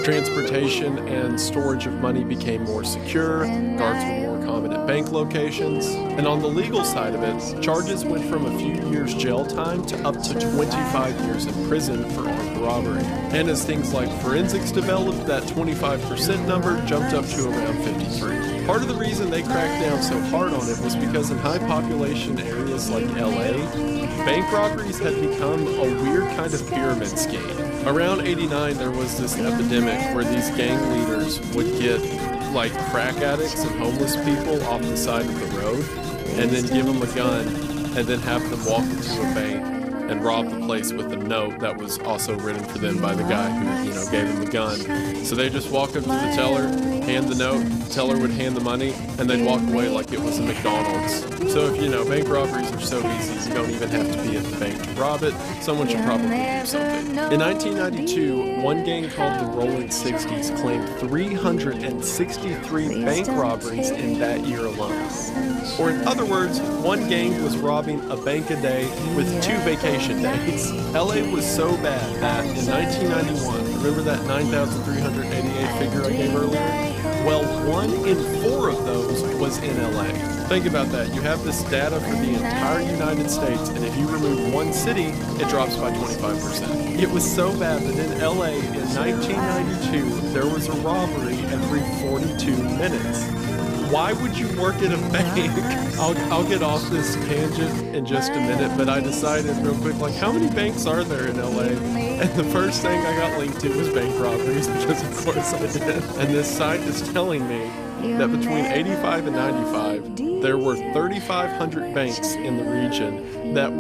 Transportation and storage of money became more secure, guards were more common at bank locations, and on the legal side of it, charges went from a few years jail time to up to 25 years in prison for armed robbery. And as things like forensics developed, that 25% number jumped up to around 53. Part of the reason they cracked down so hard on it was because in high population areas like LA, bank robberies had become a weird kind of pyramid scheme. Around 89, there was this epidemic where these gang leaders would get like crack addicts and homeless people off the side of the road and then give them a gun and then have them walk into a bank and rob the place with a note that was also written for them by the guy who, gave them the gun. So they just walk up to the teller, hand the note, the teller would hand the money, and they'd walk away like it was a McDonald's. So if bank robberies are so easy, you don't even have to be at the bank to rob it. Someone should probably do something. In 1992, one gang called the Rolling 60s claimed 363 bank robberies in that year alone. Or in other words, one gang was robbing a bank a day with 2 vacation days. LA was so bad that in 1991, remember that 9,388 figure I gave earlier? Well, 1 in 4 of those was in LA. Think about that. You have this data for the entire United States, and if you remove one city, it drops by 25%. It was so bad that in LA in 1992, there was a robbery every 42 minutes. Why would you work at a bank? I'll get off this tangent in just a minute, but I decided real quick, how many banks are there in LA? And the first thing I got linked to was bank robberies, because of course I did. And this site is telling me that between 85 and 95, there were 3,500 banks in the region that